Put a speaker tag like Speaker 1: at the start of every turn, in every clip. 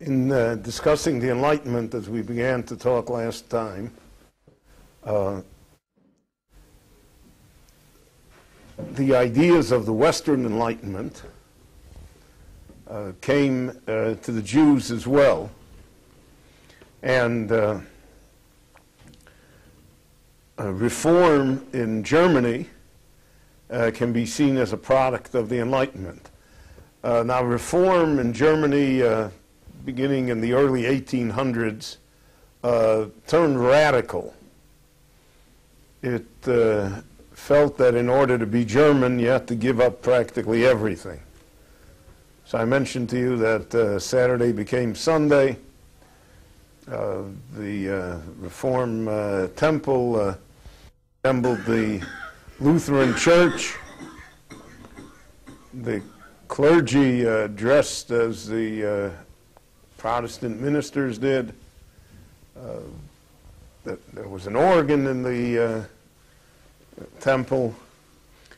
Speaker 1: In discussing the Enlightenment, as we began to talk last time, the ideas of the Western Enlightenment came to the Jews as well, and reform in Germany can be seen as a product of the Enlightenment. Now, reform in Germany, beginning in the early 1800s, turned radical. It felt that in order to be German, you had to give up practically everything. So I mentioned to you that Saturday became Sunday. The Reform Temple resembled the Lutheran Church. The clergy dressed as the Protestant ministers did. There was an organ in the temple.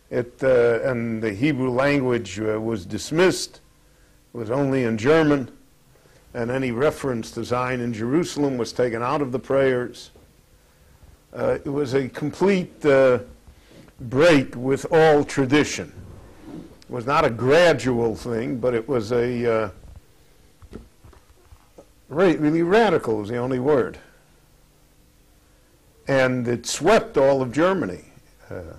Speaker 1: And the Hebrew language was dismissed. It was only in German. And any reference to Zion in Jerusalem was taken out of the prayers. It was a complete break with all tradition. It was not a gradual thing, but it was a really radical is the only word. And it swept all of Germany. The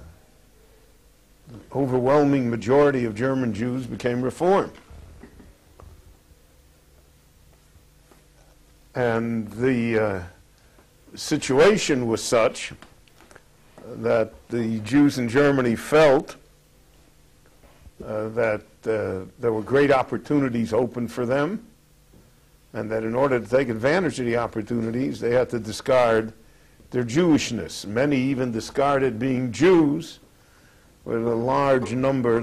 Speaker 1: overwhelming majority of German Jews became Reformed. And the situation was such that the Jews in Germany felt that there were great opportunities open for them, and that in order to take advantage of the opportunities, they had to discard their Jewishness. Many even discarded being Jews. There were a large number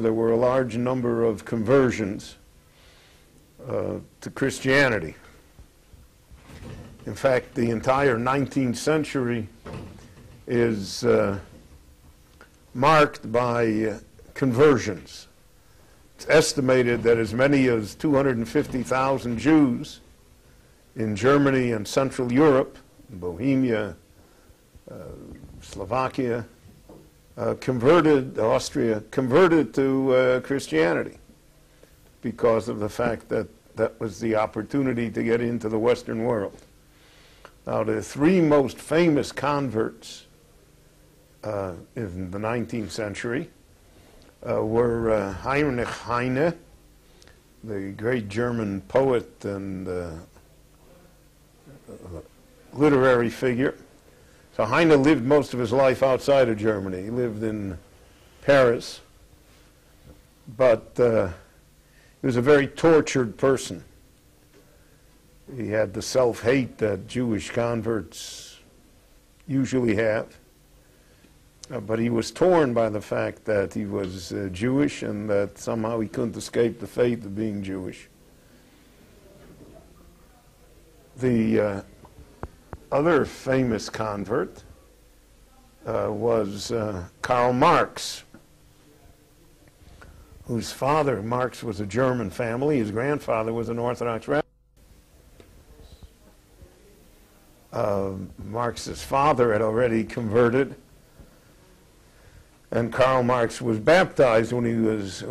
Speaker 1: of conversions to Christianity. In fact, the entire 19th century is marked by conversions. It's estimated that as many as 250,000 Jews in Germany and Central Europe, Bohemia, Slovakia, Austria converted to Christianity because of the fact that that was the opportunity to get into the Western world. Now, the three most famous converts in the 19th century were Heinrich Heine, the great German poet and literary figure. So Heine lived most of his life outside of Germany. He lived in Paris, but he was a very tortured person. He had the self-hate that Jewish converts usually have, but he was torn by the fact that he was Jewish and that somehow he couldn't escape the fate of being Jewish. The other famous convert was Karl Marx, whose father, Marx, was a German family. His grandfather was an Orthodox rabbi. Marx's father had already converted, and Karl Marx was baptized when he was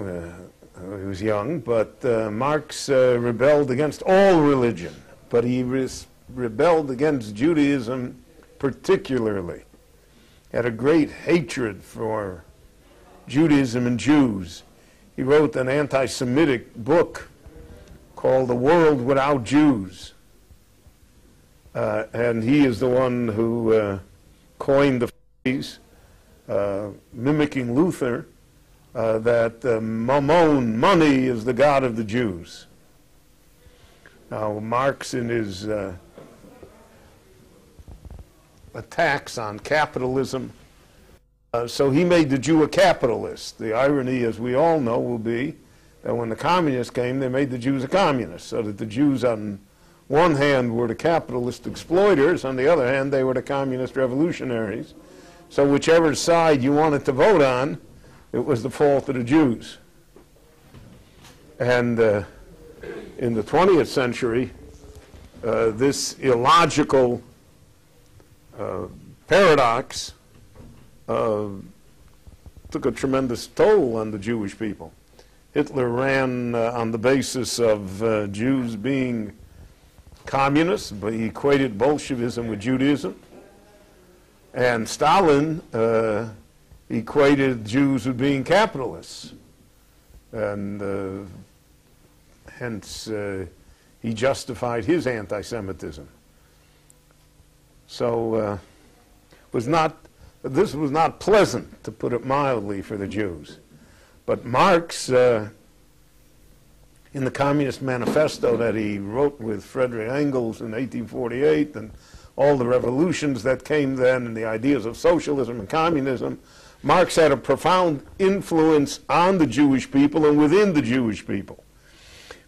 Speaker 1: young, but Marx rebelled against all religion, but he rebelled against Judaism particularly. He had a great hatred for Judaism and Jews. He wrote an anti-Semitic book called The World Without Jews. And he is the one who coined the phrase, mimicking Luther, that mammon, money, is the god of the Jews. Now, Marx, in his attacks on capitalism, so he made the Jew a capitalist. The irony, as we all know, will be that when the communists came, they made the Jews a communist, so that the Jews on one hand were the capitalist exploiters, on the other hand they were the communist revolutionaries. So whichever side you wanted to vote on, it was the fault of the Jews. And in the 20th century, this illogical paradox took a tremendous toll on the Jewish people. Hitler ran on the basis of Jews being communists, but he equated Bolshevism with Judaism. And Stalin equated Jews with being capitalists. And hence he justified his anti-Semitism. So this was not pleasant, to put it mildly, for the Jews. But Marx, in the Communist Manifesto that he wrote with Friedrich Engels in 1848, and all the revolutions that came then, and the ideas of socialism and communism, Marx had a profound influence on the Jewish people and within the Jewish people.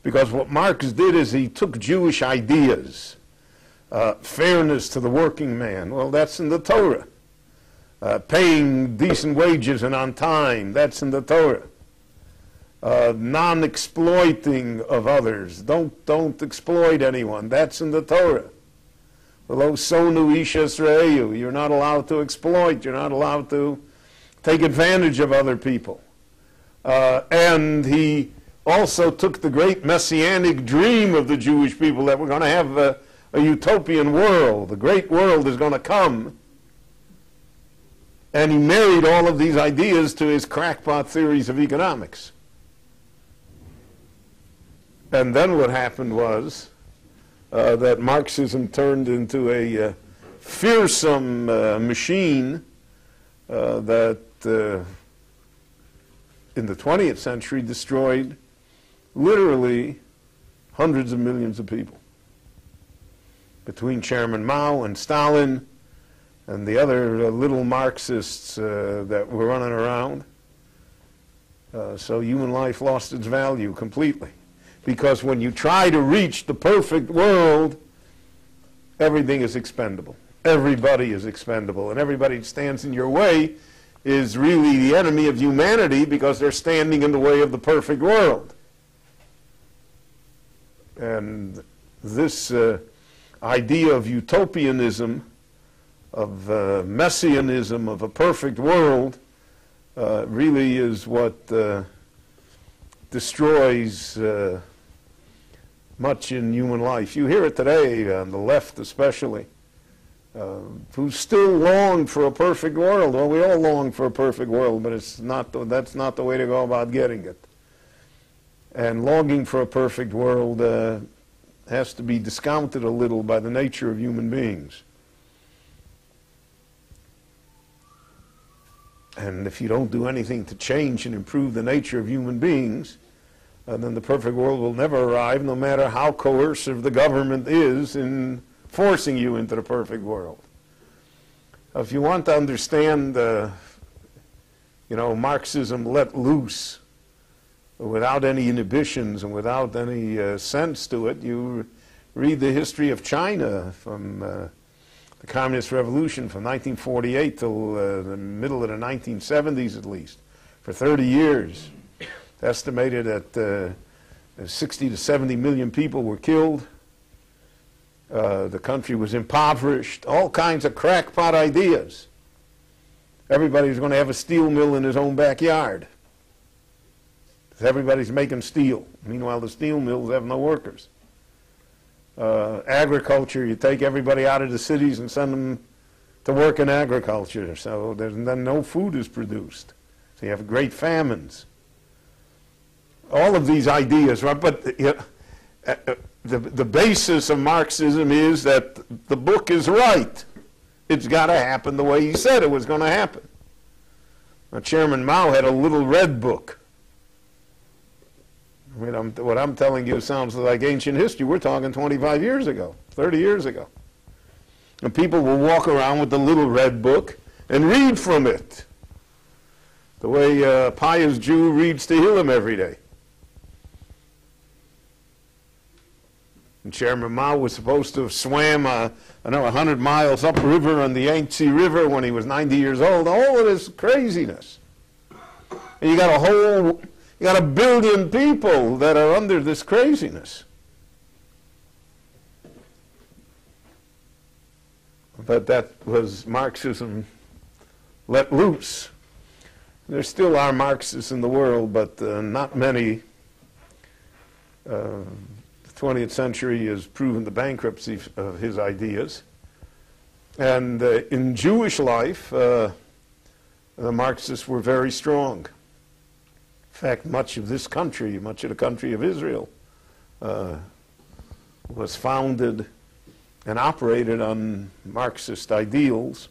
Speaker 1: Because what Marx did is he took Jewish ideas, fairness to the working man, well, that's in the Torah. Paying decent wages and on time, that's in the Torah. Non-exploiting of others, don't exploit anyone, that's in the Torah. Lo sonu ish esra'ehu, you're not allowed to exploit, you're not allowed to take advantage of other people. And he also took the great messianic dream of the Jewish people that we're going to have a utopian world, the great world is going to come. And he married all of these ideas to his crackpot theories of economics. And then what happened was that Marxism turned into a fearsome machine that in the 20th century destroyed literally hundreds of millions of people. Between Chairman Mao and Stalin and the other little Marxists that were running around. So human life lost its value completely. Because when you try to reach the perfect world, everything is expendable. Everybody is expendable. And everybody that stands in your way is really the enemy of humanity because they're standing in the way of the perfect world. And this idea of utopianism, of messianism, of a perfect world, really is what destroys much in human life. You hear it today, on the left especially, who still long for a perfect world. Well, we all long for a perfect world, but that's not the way to go about getting it. And longing for a perfect world has to be discounted a little by the nature of human beings. And if you don't do anything to change and improve the nature of human beings, then the perfect world will never arrive, no matter how coercive the government is in forcing you into the perfect world. If you want to understand, Marxism let loose, without any inhibitions and without any sense to it, you read the history of China from the Communist Revolution from 1948 till the middle of the 1970s at least, for 30 years. It's estimated that 60 to 70 million people were killed. The country was impoverished, all kinds of crackpot ideas. Everybody's going to have a steel mill in his own backyard. Everybody's making steel. Meanwhile, the steel mills have no workers. Agriculture, you take everybody out of the cities and send them to work in agriculture, so then no food is produced. So you have great famines. All of these ideas, right? But the basis of Marxism is that the book is right. It's got to happen the way he said it was going to happen. Now, Chairman Mao had a little red book. I mean, what I'm telling you sounds like ancient history. We're talking 25 years ago, 30 years ago. And people will walk around with the little red book and read from it, the way a pious Jew reads Tehillim every day. And Chairman Mao was supposed to have swam, 100 miles upriver on the Yangtze River when he was 90 years old. All of this craziness. And you got a billion people that are under this craziness. but that was Marxism let loose. There still are Marxists in the world, but not many. The 20th century has proven the bankruptcy of his ideas. And in Jewish life, the Marxists were very strong. In fact, much of this country, much of the country of Israel, was founded and operated on Marxist ideals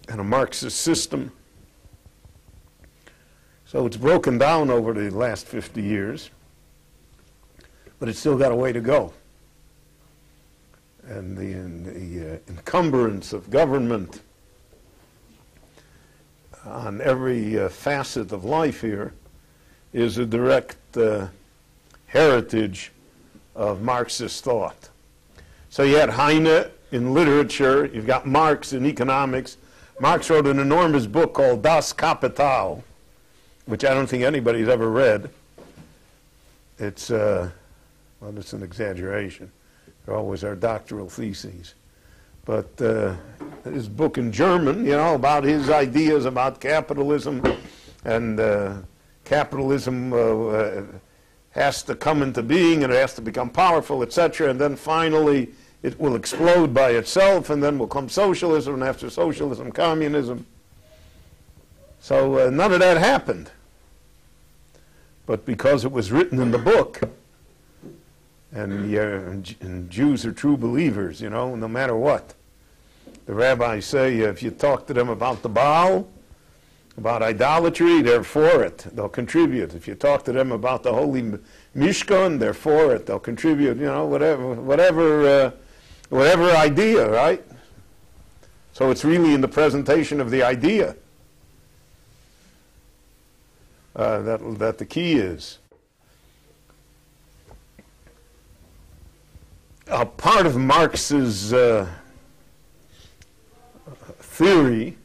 Speaker 1: and a Marxist system. So it's broken down over the last 50 years, but it's still got a way to go. And the encumbrance of government on every facet of life here is a direct heritage of Marxist thought. So you had Heine in literature, you've got Marx in economics. Marx wrote an enormous book called Das Kapital, which I don't think anybody's ever read. It's, well, it's an exaggeration. There always are doctoral theses. But his book in German, you know, about his ideas about capitalism, and capitalism has to come into being, and it has to become powerful, etc., and then finally it will explode by itself, and then will come socialism, and after socialism, communism. So none of that happened. But because it was written in the book, and Jews are true believers, you know, no matter what. The rabbis say if you talk to them about the Baal, about idolatry, they're for it. They'll contribute. If you talk to them about the holy Mishkan, they're for it. They'll contribute, you know, whatever idea, right? So it's really in the presentation of the idea that the key is. A part of Marx's theory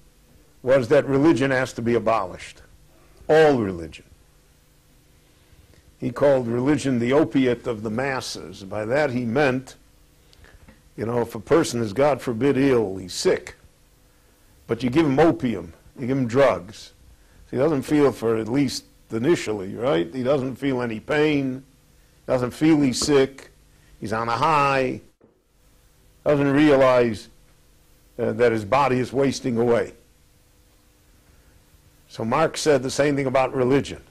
Speaker 1: was that religion has to be abolished. All religion. He called religion the opiate of the masses. By that he meant, you know, if a person is, God forbid, ill, he's sick, but you give him opium, you give him drugs. He doesn't feel, for at least initially, right? He doesn't feel any pain, doesn't feel he's sick, he's on a high, doesn't realize that his body is wasting away. So Marx said the same thing about religion.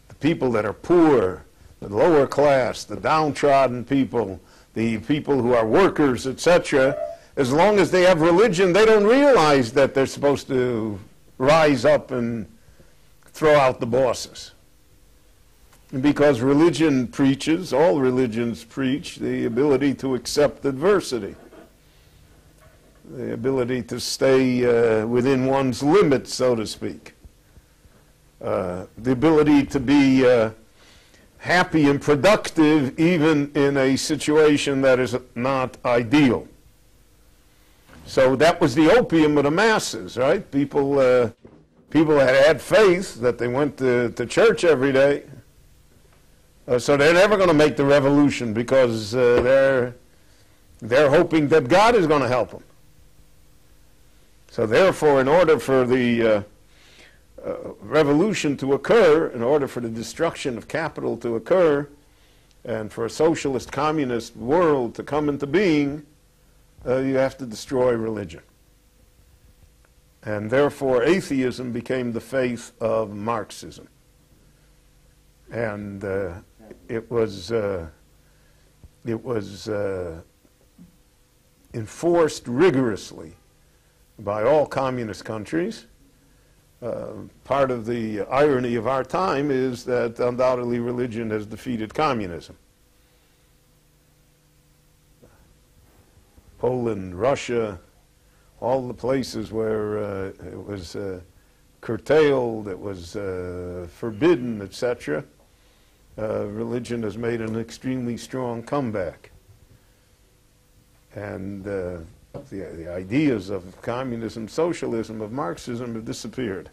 Speaker 1: The people that are poor, the lower class, the downtrodden people, the people who are workers, etc., as long as they have religion, they don't realize that they're supposed to rise up and throw out the bosses. And because religion preaches, all religions preach, the ability to accept adversity, the ability to stay within one's limits, so to speak, the ability to be happy and productive even in a situation that is not ideal. So that was the opium of the masses, right? People had faith, that they went to church every day. So they're never going to make the revolution because they're hoping that God is going to help them. So therefore, in order for the revolution to occur, in order for the destruction of capital to occur, and for a socialist communist world to come into being, you have to destroy religion. And therefore atheism became the faith of Marxism. And it was enforced rigorously by all communist countries. Part of the irony of our time is that undoubtedly religion has defeated communism. Poland, Russia, all the places where it was curtailed, it was forbidden, etc., religion has made an extremely strong comeback. And the ideas of communism, socialism, of Marxism have disappeared.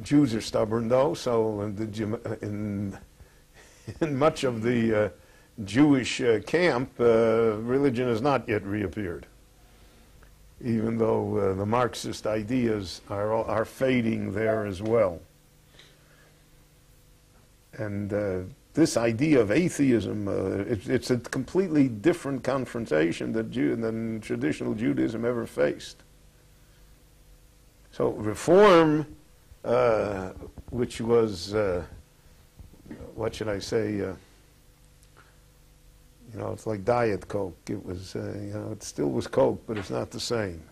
Speaker 1: Jews are stubborn, though, so in much of the Jewish camp, religion has not yet reappeared, even though the Marxist ideas are fading there as well. And this idea of atheism, it's a completely different confrontation than traditional Judaism ever faced. So reform, which was, what should I say, it's like Diet Coke. It was, it still was Coke, but it's not the same.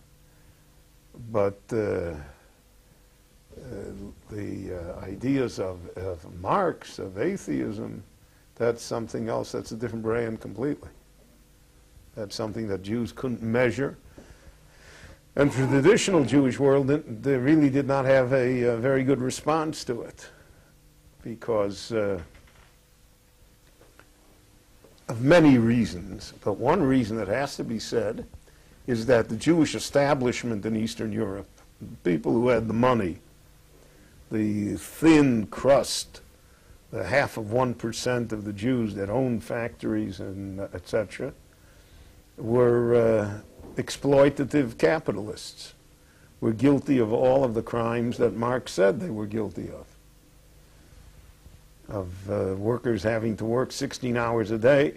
Speaker 1: But the ideas of Marx, of atheism, that's something else. That's a different brand completely. That's something that Jews couldn't measure. And for the traditional Jewish world, they really did not have a very good response to it, because of many reasons. But one reason that has to be said is that the Jewish establishment in Eastern Europe, people who had the money, the thin crust, the 0.5% of the Jews that owned factories and etc., were exploitative capitalists, were guilty of all of the crimes that Marx said they were guilty of workers having to work 16 hours a day.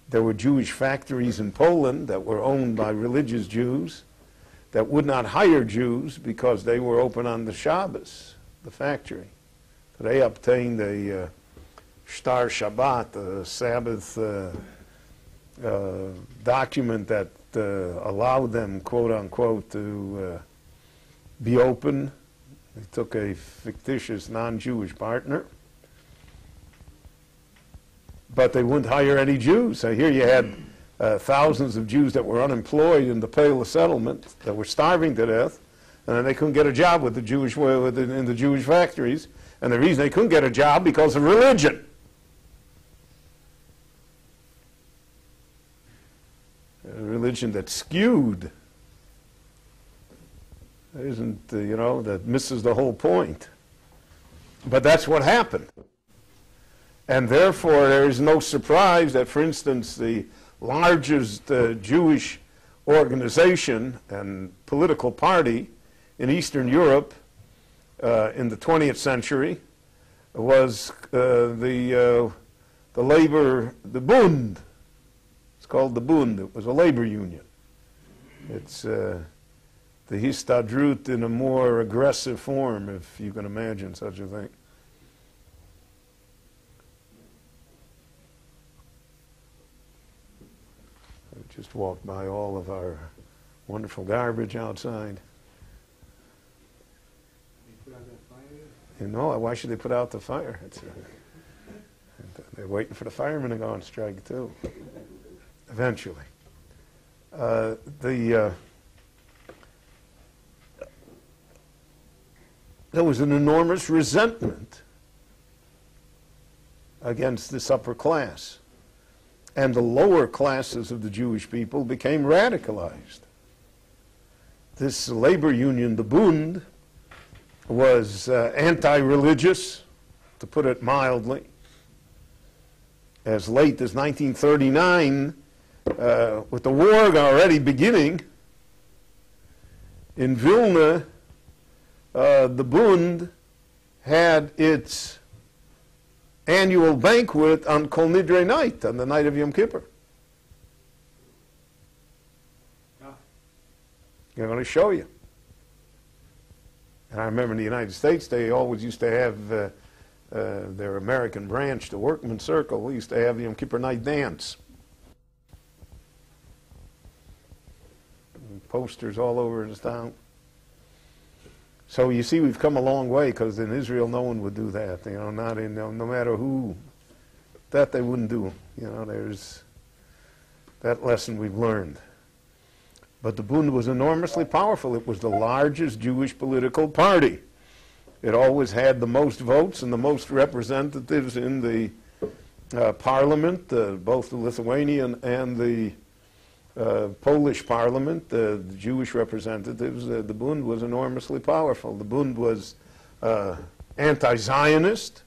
Speaker 1: There were Jewish factories in Poland that were owned by religious Jews that would not hire Jews because they were open on the Shabbos, the factory. They obtained a Shtar Shabbat, a Sabbath document that allowed them, quote unquote, to be open. They took a fictitious non-Jewish partner, but they wouldn't hire any Jews. So here you had thousands of Jews that were unemployed in the Pale of Settlement, that were starving to death, and then they couldn't get a job with the Jewish in the Jewish factories. And the reason they couldn't get a job because of religion. A religion that's skewed, isn't, that misses the whole point. But that's what happened. And therefore, there is no surprise that, for instance, the largest Jewish organization and political party in Eastern Europe in the 20th century was the Bund. It's called the Bund. It was a labor union. It's the Histadrut in a more aggressive form, if you can imagine such a thing. I just walked by all of our wonderful garbage outside. Why should they put out the fire? They're waiting for the firemen to go on strike too. Eventually, there was an enormous resentment against this upper class, and the lower classes of the Jewish people became radicalized. This labor union, the Bund, was anti-religious, to put it mildly. As late as 1939, with the war already beginning, in Vilna, the Bund had its annual banquet on Kol Nidre night, on the night of Yom Kippur. I'm going to show you. And I remember in the United States, they always used to have their American branch, the Workmen's Circle. We used to have the Yom Kippur night dance. And posters all over the town. So you see, we've come a long way, because in Israel, no one would do that. Not in no matter who, that they wouldn't do. There's that lesson we've learned. But the Bund was enormously powerful. It was the largest Jewish political party. It always had the most votes and the most representatives in the parliament, both the Lithuanian and the Polish parliament, the Jewish representatives. The Bund was enormously powerful. The Bund was anti-Zionist.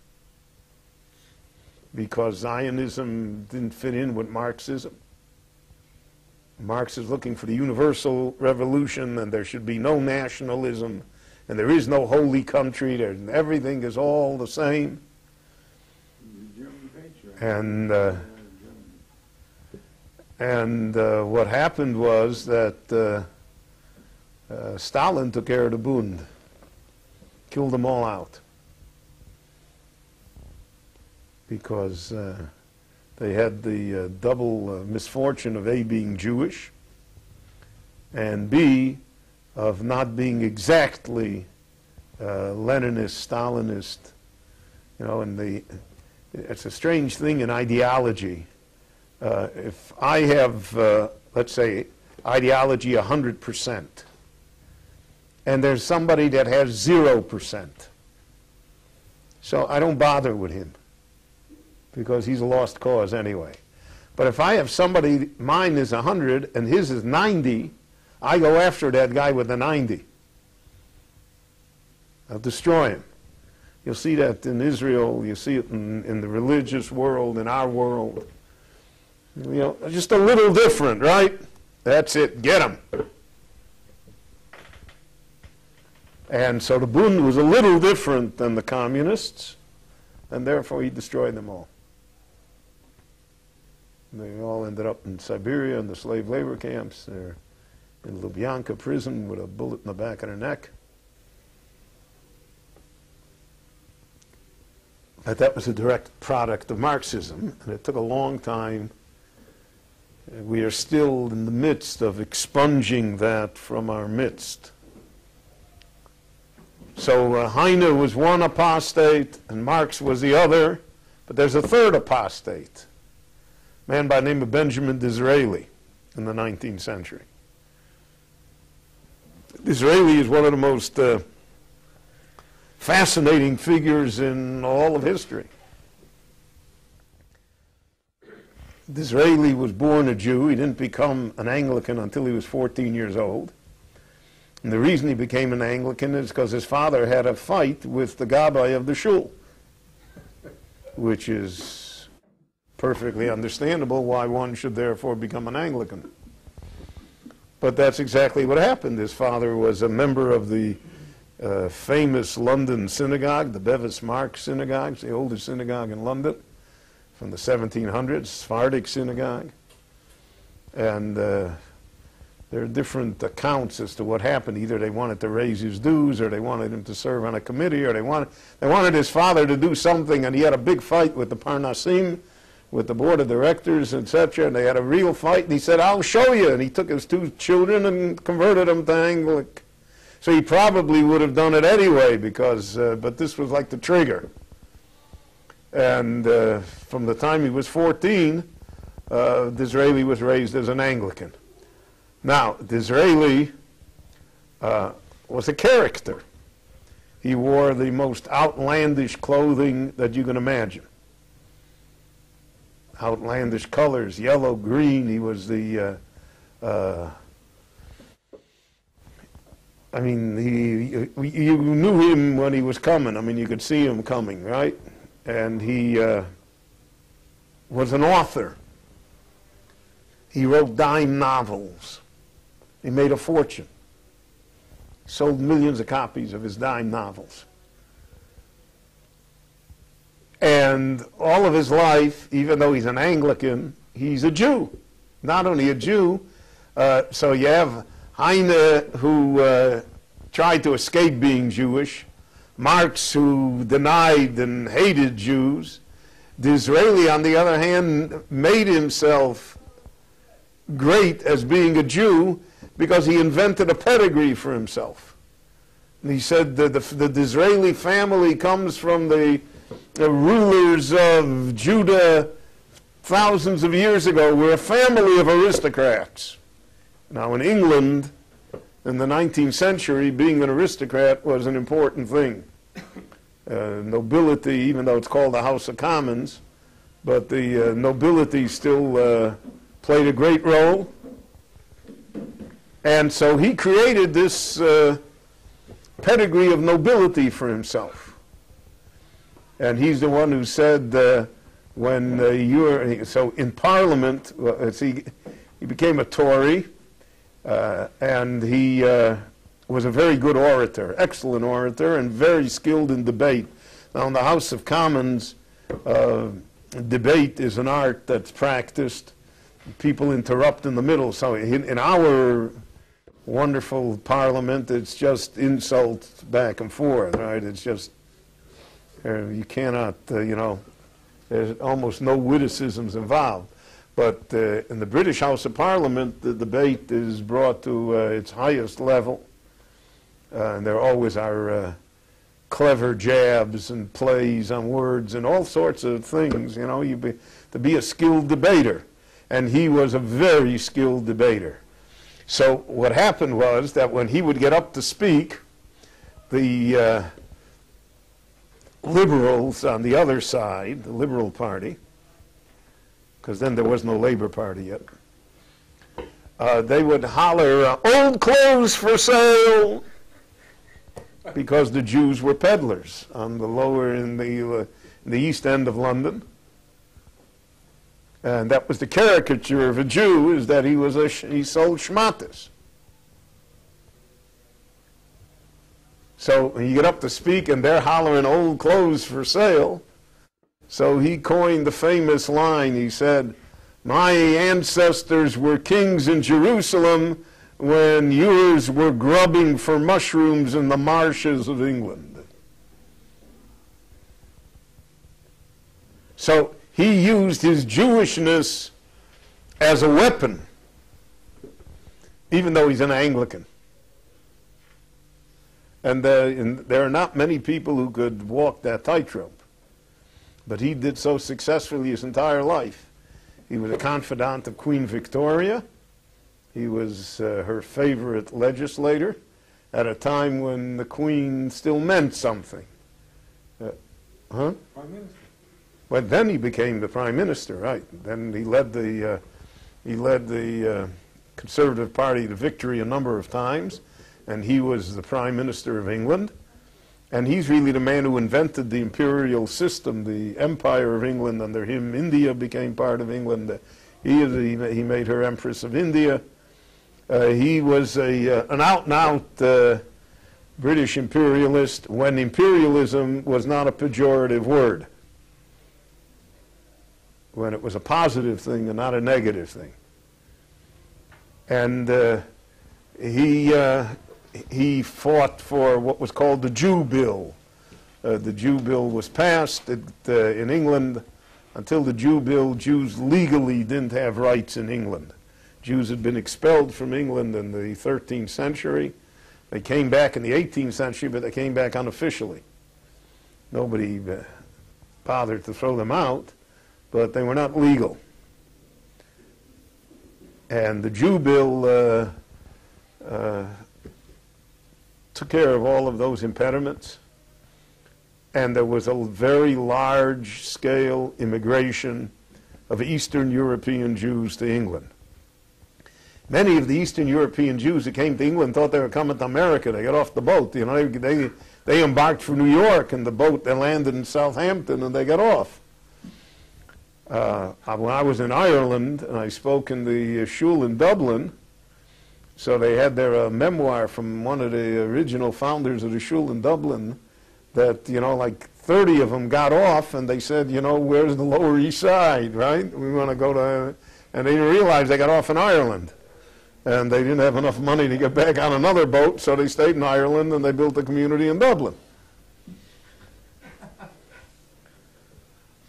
Speaker 1: because Zionism didn't fit in with Marxism. Marx is looking for the universal revolution, and there should be no nationalism, and there is no holy country, everything is all the same. And what happened was that Stalin took care of the Bund, killed them all out, because they had the double misfortune of A, being Jewish, and B, of not being exactly Leninist, Stalinist, you know, and it's a strange thing in ideology. If I have, let's say, ideology 100%, and there's somebody that has 0%, so I don't bother with him, because he's a lost cause anyway. But if I have somebody, mine is 100 and his is 90, I go after that guy with the 90. I'll destroy him. You'll see that in Israel, you see it in the religious world, in our world. You know, just a little different, right? That's it, get him. And so the Bund was a little different than the communists, and therefore he destroyed them all. They all ended up in Siberia in the slave labor camps. They're in Lubyanka prison with a bullet in the back of their neck. But that was a direct product of Marxism, and it took a long time. We are still in the midst of expunging that from our midst. So Heine was one apostate, and Marx was the other, but there's a third apostate, a man by the name of Benjamin Disraeli in the 19th century. Disraeli is one of the most fascinating figures in all of history. Disraeli was born a Jew. He didn't become an Anglican until he was 14 years old. And the reason he became an Anglican is because his father had a fight with the Gabbai of the shul, which is perfectly understandable why one should therefore become an Anglican. But that's exactly what happened. His father was a member of the famous London synagogue, the Bevis Mark synagogue, the oldest synagogue in London from the 1700s, Sephardic synagogue. And there are different accounts as to what happened. Either they wanted to raise his dues, or they wanted him to serve on a committee, or they wanted his father to do something, and he had a big fight with the Parnasim, with the board of directors, etc., and they had a real fight, and he said, "I'll show you," and he took his two children and converted them to Anglican. So he probably would have done it anyway, because, but this was like the trigger. And from the time he was 14, Disraeli was raised as an Anglican. Now, Disraeli was a character. He wore the most outlandish clothing that you can imagine. Outlandish colors, yellow, green. He was the, I mean, you knew him when he was coming. I mean, you could see him coming, right? And he was an author. He wrote dime novels. He made a fortune. Sold millions of copies of his dime novels. And all of his life, even though he's an Anglican, he's a Jew. Not only a Jew, so you have Heine, who tried to escape being Jewish, Marx, who denied and hated Jews. Disraeli, on the other hand, made himself great as being a Jew because he invented a pedigree for himself. And he said that the Disraeli family comes from the rulers of Judah thousands of years ago. We're a family of aristocrats. Now, in England, in the 19th century, being an aristocrat was an important thing. Nobility, even though it's called the House of Commons, but the nobility still played a great role. And so he created this pedigree of nobility for himself. And he's the one who said, when so in Parliament, he became a Tory, and he was a very good orator, excellent orator, and very skilled in debate. Now, in the House of Commons, debate is an art that's practiced. People interrupt in the middle. So in our wonderful Parliament, it's just insults back and forth, right? It's just, you cannot, there's almost no witticisms involved. But in the British House of Parliament, the debate is brought to its highest level. And there always are clever jabs and plays on words and all sorts of things, to be a skilled debater. And he was a very skilled debater. So what happened was that when he would get up to speak, the liberals on the other side, the Liberal Party, because then there was no Labor Party yet, they would holler, "Old clothes for sale!" because the Jews were peddlers on the lower, in the East End of London. And that was the caricature of a Jew, is that he sold schmattes. So when you get up to speak and they're hollering "old clothes for sale," so he coined the famous line. He said, "My ancestors were kings in Jerusalem when yours were grubbing for mushrooms in the marshes of England." So he used his Jewishness as a weapon, even though he's an Anglican. And there are not many people who could walk that tightrope. But he did so successfully his entire life. He was a confidant of Queen Victoria. He was her favorite legislator at a time when the Queen still meant something. Prime Minister. Well, then he became the Prime Minister, right? Then he led the Conservative Party to victory a number of times, and he was the Prime Minister of England. And he's really the man who invented the imperial system, the Empire of England. Under him, India became part of England. He made her Empress of India. He was an out-and-out British imperialist when imperialism was not a pejorative word, when it was a positive thing and not a negative thing. And he fought for what was called the Jew Bill. The Jew Bill was passed in England. Until the Jew Bill, Jews legally didn't have rights in England. Jews had been expelled from England in the 13th century. They came back in the 18th century, but they came back unofficially. Nobody bothered to throw them out, but they were not legal. And the Jew Bill took care of all of those impediments, and there was a very large-scale immigration of Eastern European Jews to England. Many of the Eastern European Jews who came to England thought they were coming to America. They got off the boat. They embarked for New York, and the boat, they landed in Southampton, and they got off. When I was in Ireland, and I spoke in the shul in Dublin, so they had their memoir from one of the original founders of the shul in Dublin, that, like 30 of them got off, and they said, where's the Lower East Side, right? We want to go to, and they didn't realize they got off in Ireland. And they didn't have enough money to get back on another boat, so they stayed in Ireland, and they built a community in Dublin.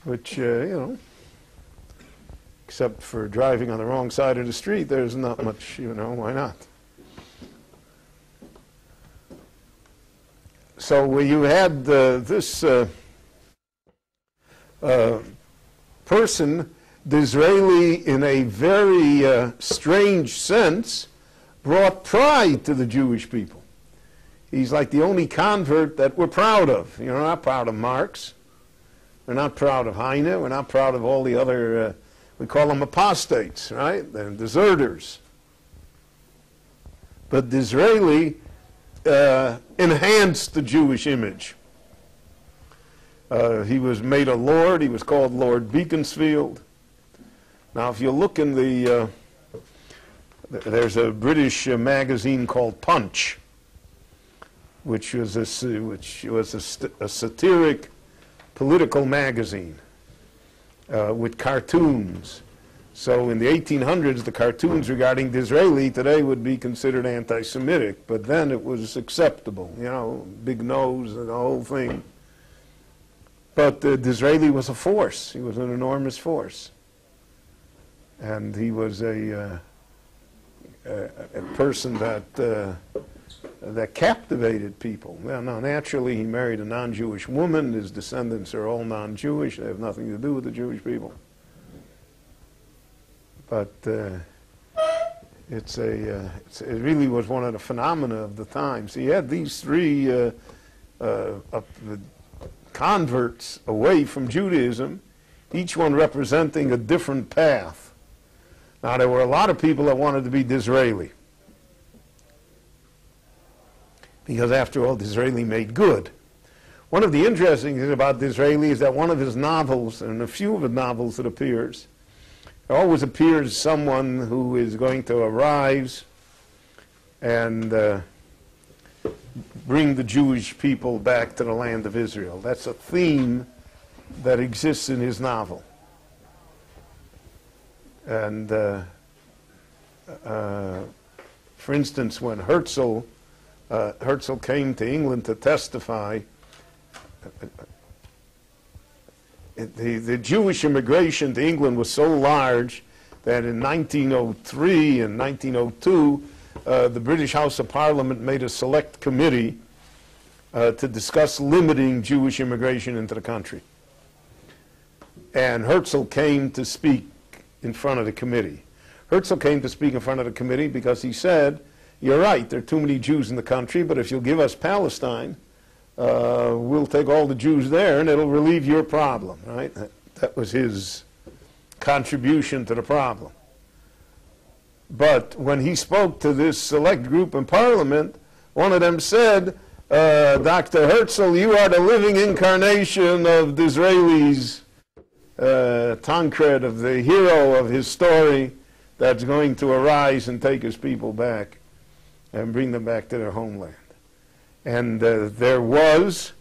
Speaker 1: Which, except for driving on the wrong side of the street, there's not much, why not? So you had this person, Disraeli, in a very strange sense, brought pride to the Jewish people. He's like the only convert that we're proud of. We're not proud of Marx. We're not proud of Heine. We're not proud of all the other, we call them apostates, right? They're deserters. But Disraeli enhanced the Jewish image. He was made a lord. He was called Lord Beaconsfield. Now, if you look in the, there's a British magazine called Punch, which was a satiric political magazine with cartoons. So in the 1800s, the cartoons regarding Disraeli today would be considered anti-Semitic, but then it was acceptable, you know, big nose and the whole thing. But Disraeli was a force. He was an enormous force. And he was a person that captivated people. Well, now, naturally, he married a non-Jewish woman. His descendants are all non-Jewish. They have nothing to do with the Jewish people. But it really was one of the phenomena of the times. He had these three converts away from Judaism, each one representing a different path. Now, there were a lot of people that wanted to be Disraeli, because after all, Disraeli made good. One of the interesting things about Disraeli is that one of his novels, and a few of the novels that appears, there always appears someone who is going to arise and bring the Jewish people back to the land of Israel. That's a theme that exists in his novel. And for instance, when Herzl came to England to testify, the Jewish immigration to England was so large that in 1903 and 1902, the British House of Parliament made a select committee to discuss limiting Jewish immigration into the country. And Herzl came to speak in front of the committee. Herzl came to speak in front of the committee because he said, "You're right, there are too many Jews in the country, but if you'll give us Palestine, we'll take all the Jews there and it'll relieve your problem," right? That was his contribution to the problem. But when he spoke to this select group in Parliament, one of them said, "Dr. Herzl, you are the living incarnation of Disraeli's Tancred, of the hero of his story that's going to arise and take his people back and bring them back to their homeland." And there was,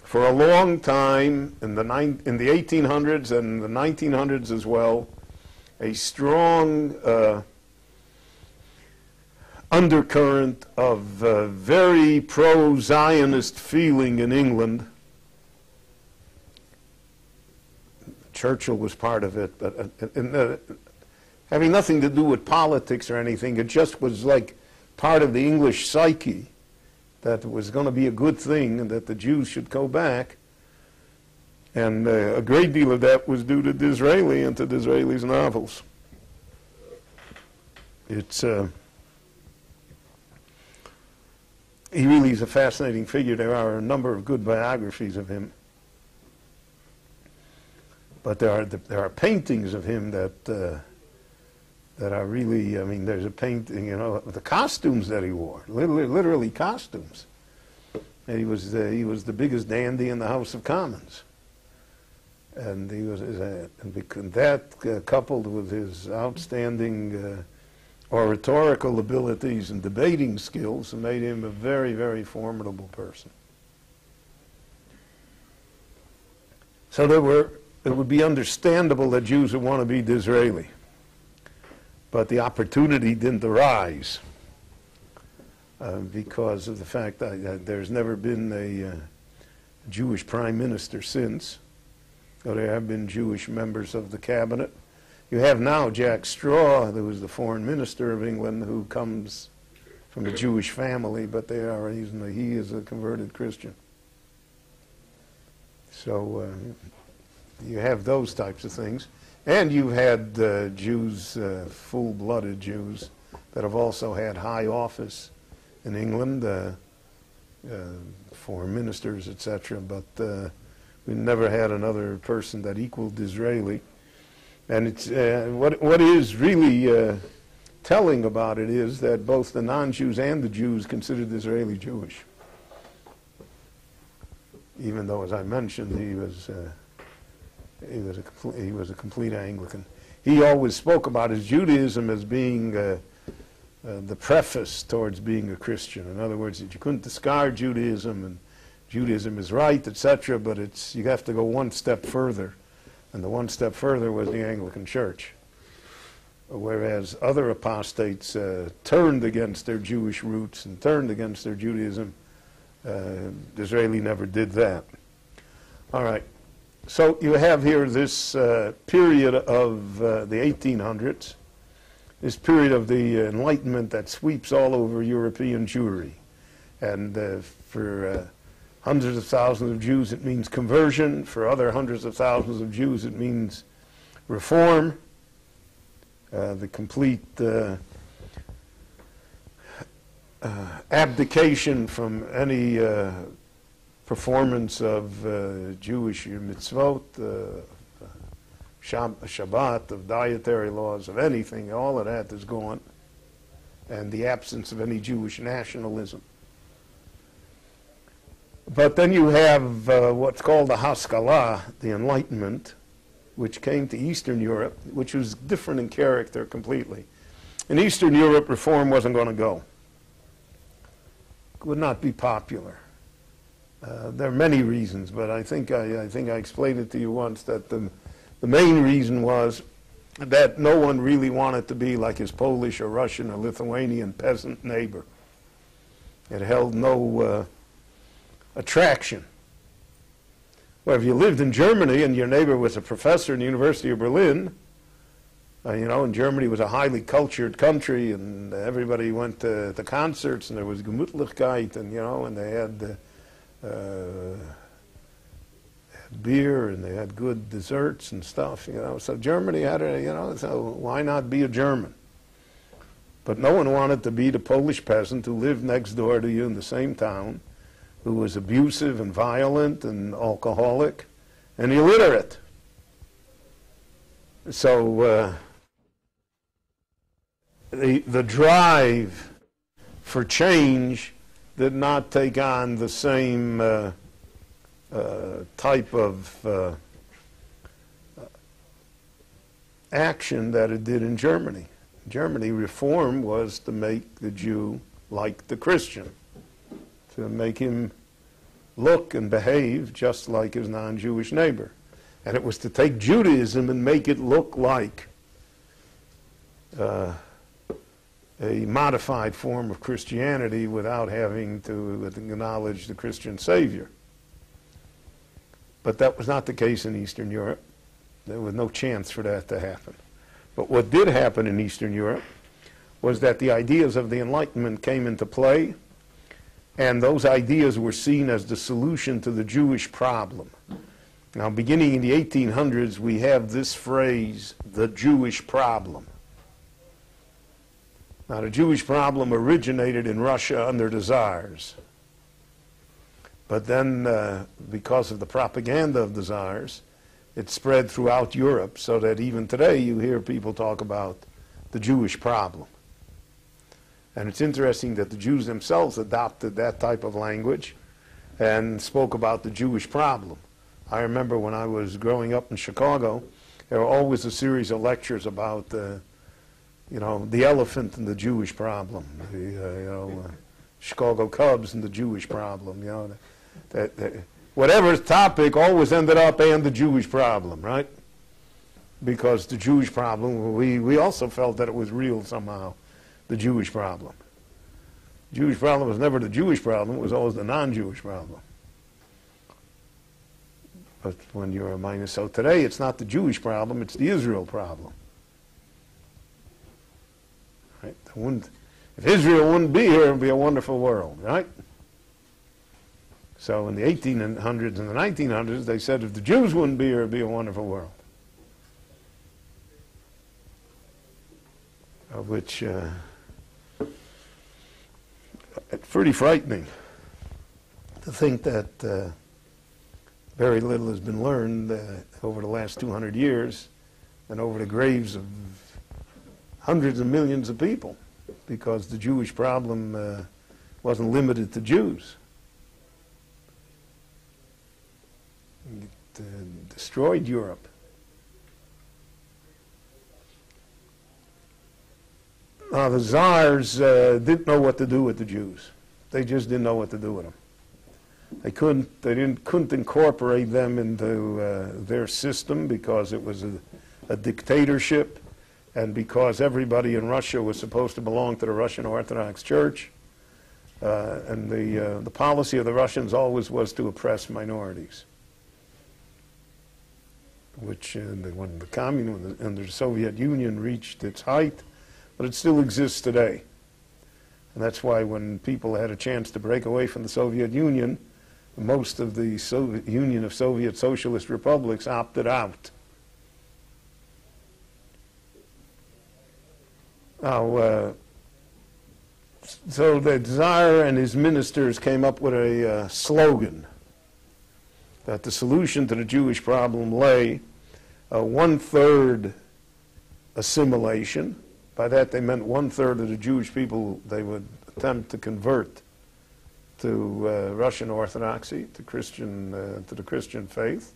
Speaker 1: for a long time, in the 1800s and the 1900s as well, a strong undercurrent of very pro-Zionist feeling in England. Churchill was part of it, but having nothing to do with politics or anything, it just was like part of the English psyche that it was going to be a good thing and that the Jews should go back. And a great deal of that was due to Disraeli and to Disraeli's novels. It's he really is a fascinating figure. There are a number of good biographies of him. But there are paintings of him that are really, I mean, there's a painting, you know, of the costumes that he wore, literally costumes. And he was the biggest dandy in the House of Commons. And he was, and that coupled with his outstanding oratorical abilities and debating skills made him a very, very formidable person. So it would be understandable that Jews would want to be Disraeli, but the opportunity didn't arise because of the fact that there's never been a Jewish prime minister since, though there have been Jewish members of the cabinet. You have now Jack Straw, who was the foreign minister of England, who comes from a Jewish family, but he is a converted Christian. So you have those types of things. And you've had Jews, full-blooded Jews, that have also had high office in England, foreign ministers, etc. But we never had another person that equaled Disraeli. And it's what is really telling about it is that both the non-Jews and the Jews considered Disraeli Jewish. even though, as I mentioned, he was a complete Anglican. He always spoke about his Judaism as being the preface towards being a Christian. In other words, that you couldn't discard Judaism, and Judaism is right, etc., but you have to go one step further. And the one step further was the Anglican Church. Whereas other apostates turned against their Jewish roots and turned against their Judaism, Disraeli never did that. All right. So you have here this period of the 1800s, this period of the Enlightenment that sweeps all over European Jewry. And for hundreds of thousands of Jews it means conversion. For other hundreds of thousands of Jews it means reform, the complete abdication from any performance of Jewish mitzvot, Shabbat, of dietary laws, of anything. All of that is gone, and the absence of any Jewish nationalism. But then you have what's called the Haskalah, the Enlightenment, which came to Eastern Europe, which was different in character completely. In Eastern Europe, reform wasn't going to go. It would not be popular. There are many reasons, but I think I explained it to you once, that the main reason was that no one really wanted to be like his Polish or Russian or Lithuanian peasant neighbor. It held no attraction. Well, if you lived in Germany and your neighbor was a professor in the University of Berlin, and Germany was a highly cultured country, and everybody went to the concerts, and there was Gemütlichkeit, and they had beer, and they had good desserts and stuff, So Germany had so why not be a German? But no one wanted to be the Polish peasant who lived next door to you in the same town, who was abusive and violent and alcoholic and illiterate. So the drive for change did not take on the same type of action that it did in Germany. In Germany, reform was to make the Jew like the Christian, to make him look and behave just like his non-Jewish neighbor. And it was to take Judaism and make it look like a modified form of Christianity without having to acknowledge the Christian Savior. But that was not the case in Eastern Europe. There was no chance for that to happen. But what did happen in Eastern Europe was that the ideas of the Enlightenment came into play, and those ideas were seen as the solution to the Jewish problem. Now, beginning in the 1800s, we have this phrase, the Jewish problem. Now, the Jewish problem originated in Russia under the Tsars. But then, because of the propaganda of the Tsars, it spread throughout Europe, so that even today you hear people talk about the Jewish problem. And it's interesting that the Jews themselves adopted that type of language and spoke about the Jewish problem. I remember when I was growing up in Chicago, there were always a series of lectures about the elephant and the Jewish problem, Chicago Cubs and the Jewish problem, whatever topic always ended up and the Jewish problem, right? Because the Jewish problem, we also felt that it was real somehow, the Jewish problem. The Jewish problem was never the Jewish problem, it was always the non-Jewish problem. But when you're a minus, so today it's not the Jewish problem, it's the Israel problem. Right? If Israel wouldn't be here, it would be a wonderful world, right? So in the 1800s and the 1900s, they said if the Jews wouldn't be here, it would be a wonderful world. Which it's pretty frightening to think that very little has been learned over the last 200 years and over the graves of hundreds of millions of people, because the Jewish problem wasn't limited to Jews. destroyed Europe. Now, the czars didn't know what to do with the Jews. They just didn't know what to do with them. They couldn't incorporate them into their system because it was a dictatorship, and because everybody in Russia was supposed to belong to the Russian Orthodox Church. And the policy of the Russians always was to oppress minorities, which when the communism and the Soviet Union reached its height, but it still exists today. And that's why when people had a chance to break away from the Soviet Union, most of the Union of Soviet Socialist Republics opted out. Now, so the Tsar and his ministers came up with a slogan that the solution to the Jewish problem lay one-third assimilation. By that they meant one-third of the Jewish people they would attempt to convert to Russian Orthodoxy, to the Christian faith.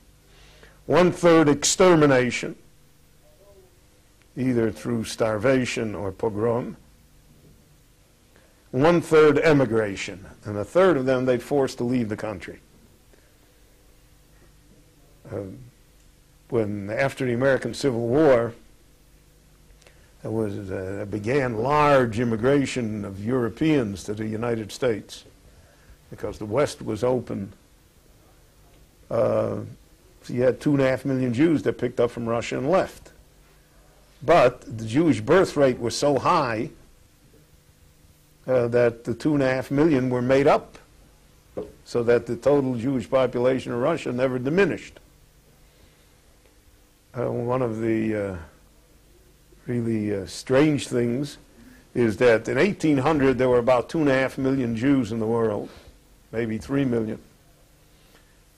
Speaker 1: One-third extermination, either through starvation or pogrom. One-third emigration, and a third of them they'd forced to leave the country. After the American Civil War, there began large immigration of Europeans to the United States because the West was open. So you had 2.5 million Jews that picked up from Russia and left. But the Jewish birth rate was so high that the 2.5 million were made up, so that the total Jewish population of Russia never diminished. One of the really strange things is that in 1800 there were about 2.5 million Jews in the world, maybe 3 million.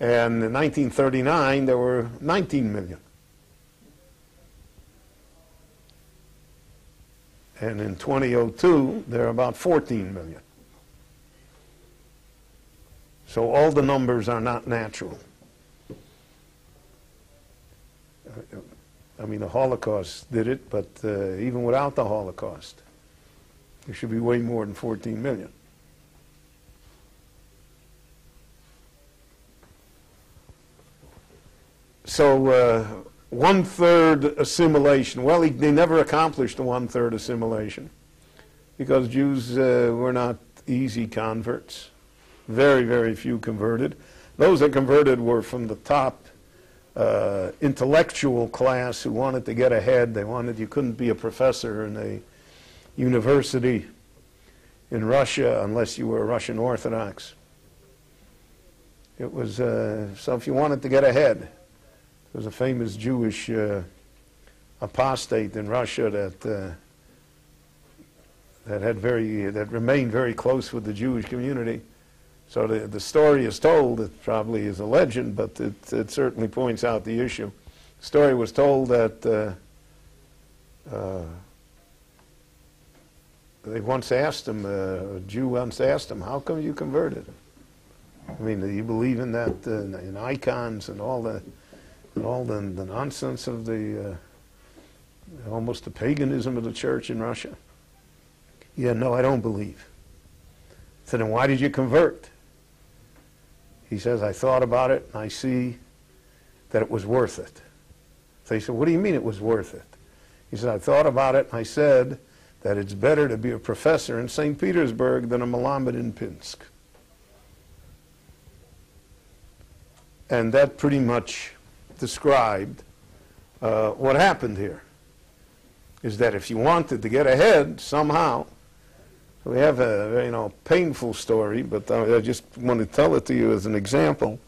Speaker 1: And in 1939 there were 19 million. And in 2002 there are about 14 million. So all the numbers are not natural. I mean, the Holocaust did it, but even without the Holocaust, there should be way more than 14 million. So one-third assimilation. Well, they never accomplished the one-third assimilation because Jews were not easy converts. Very, very few converted. Those that converted were from the top intellectual class who wanted to get ahead. You couldn't be a professor in a university in Russia unless you were Russian Orthodox. It was, so if you wanted to get ahead, there was a famous Jewish apostate in Russia that remained very close with the Jewish community. So the story is told, it probably is a legend, but it certainly points out the issue. The story was told that they once asked him, a Jew once asked him, how come you converted? I mean, do you believe in that, in icons and all the nonsense of almost the paganism of the church in Russia? Yeah, no, I don't believe. So then why did you convert? He says, I thought about it, and I see that it was worth it. So he said, what do you mean it was worth it? He said, I thought about it, and I said that it's better to be a professor in St. Petersburg than a Melamed in Pinsk. And that pretty much described what happened here, is that if you wanted to get ahead somehow, we have a very, painful story, but I just want to tell it to you as an example.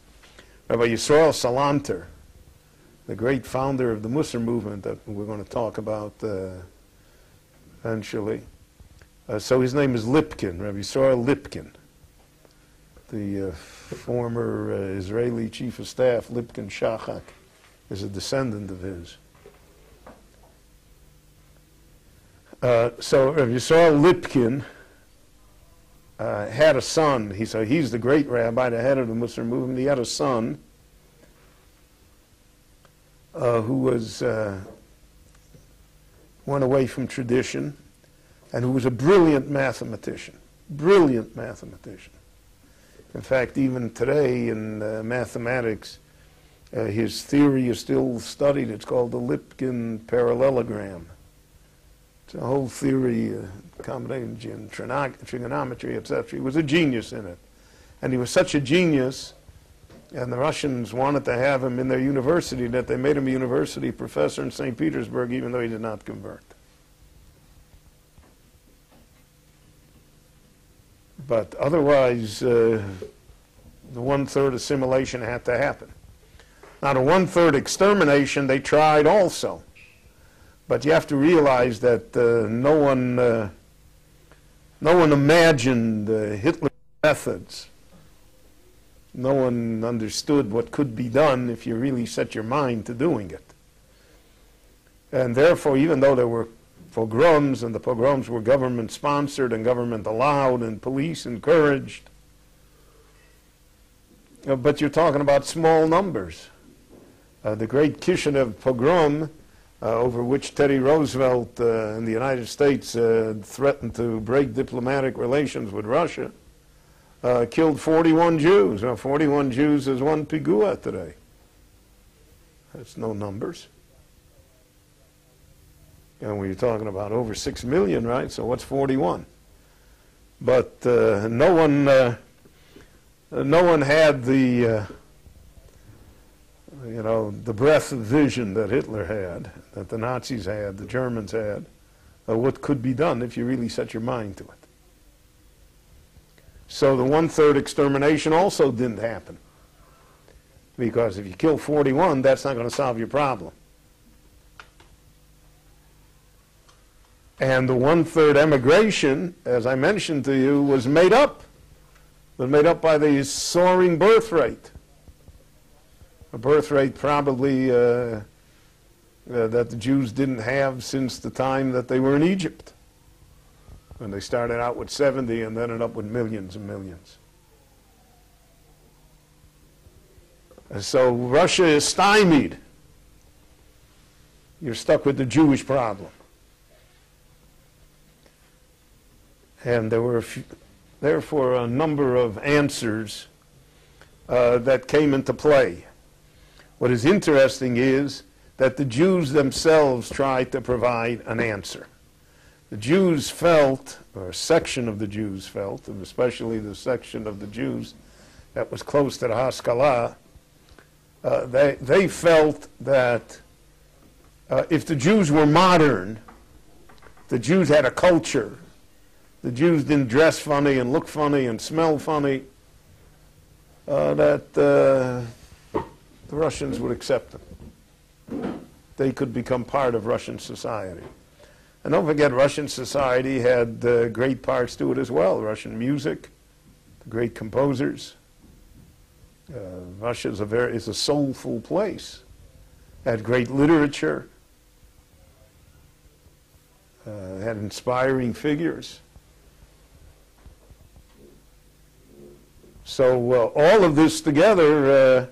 Speaker 1: Rabbi Yisrael Salanter, the great founder of the Musar movement that we're going to talk about eventually. So his name is Lipkin, Rabbi Yisrael Lipkin. The former Israeli chief of staff, Lipkin Shachak, is a descendant of his. So Rabbi Yisrael Lipkin had a son. He's the great rabbi, the head of the Musar movement. He had a son who was went away from tradition, and who was a brilliant mathematician. Brilliant mathematician. In fact, even today in mathematics, his theory is still studied. It's called the Lipkin parallelogram. It's a whole theory, combination, trigonometry, etc. He was a genius in it. And he was such a genius, and the Russians wanted to have him in their university, that they made him a university professor in St. Petersburg, even though he did not convert. But otherwise, the one-third assimilation had to happen. Now, the one-third extermination, they tried also. But you have to realize that no one imagined Hitler's methods. No one understood what could be done if you really set your mind to doing it. And therefore, even though there were pogroms, and the pogroms were government-sponsored and government-allowed and police encouraged, but you're talking about small numbers. The great Kishinev pogrom, over which Teddy Roosevelt in the United States threatened to break diplomatic relations with Russia, killed 41 Jews. Now, 41 Jews is one pigua today. That's no numbers. And we're talking about over 6 million, right? So what's 41? But no one had the the breadth of vision that Hitler had, that the Nazis had, the Germans had, what could be done if you really set your mind to it. So the one-third extermination also didn't happen. Because if you kill 41, that's not going to solve your problem. And the one-third emigration, as I mentioned to you, was made up. It was made up by the soaring birth rate. A birth rate probably that the Jews didn't have since the time that they were in Egypt, when they started out with 70 and ended up with millions and millions. And so Russia is stymied. You're stuck with the Jewish problem. And there were therefore a number of answers that came into play. What is interesting is that the Jews themselves tried to provide an answer. The Jews felt, or a section of the Jews felt, and especially the section of the Jews that was close to the Haskalah, they felt that if the Jews were modern, the Jews had a culture, the Jews didn't dress funny and look funny and smell funny, that the Russians would accept them. They could become part of Russian society. And don't forget, Russian society had great parts to it as well. Russian music, great composers. Russia is a soulful place. Had great literature. Had inspiring figures. So all of this together,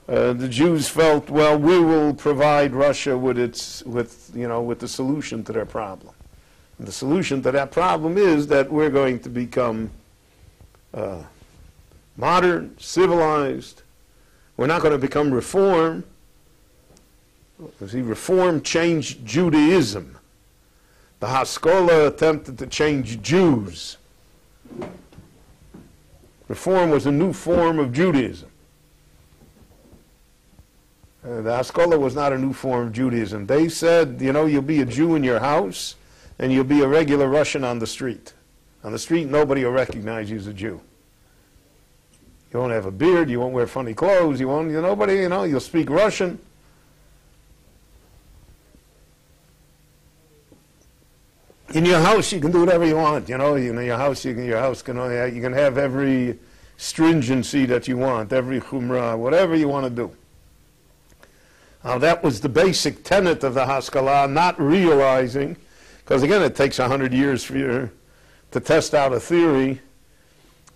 Speaker 1: the Jews felt, well, we will provide Russia with the solution to their problem. And the solution to that problem is that we're going to become modern, civilized. We're not going to become reform. See, reform changed Judaism. The Haskalah attempted to change Jews. Reform was a new form of Judaism. The Haskalah was not a new form of Judaism. They said, you'll be a Jew in your house, and you'll be a regular Russian on the street. On the street, nobody will recognize you as a Jew. You won't have a beard, you won't wear funny clothes, you'll speak Russian. In your house, you can do whatever you want. You can have every stringency that you want, every chumrah, whatever you want to do. Now, that was the basic tenet of the Haskalah, not realizing, because again, it takes 100 years for you to test out a theory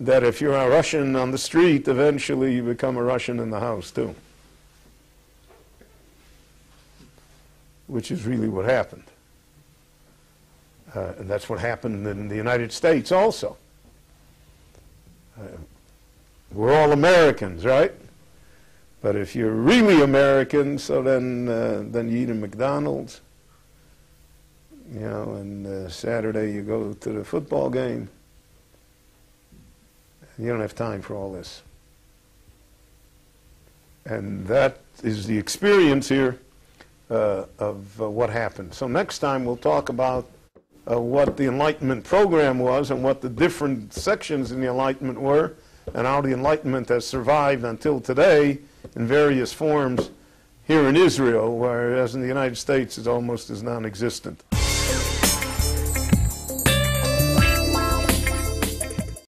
Speaker 1: that if you're a Russian on the street, eventually you become a Russian in the house too. which is really what happened. And that's what happened in the United States also. We're all Americans, right? But if you're really American, so then you eat at McDonald's, you know, and Saturday you go to the football game. You don't have time for all this. And that is the experience here of what happened. So next time we'll talk about what the Enlightenment program was and what the different sections in the Enlightenment were, and how the Enlightenment has survived until today in various forms here in Israel, whereas in the United States it's almost as non-existent.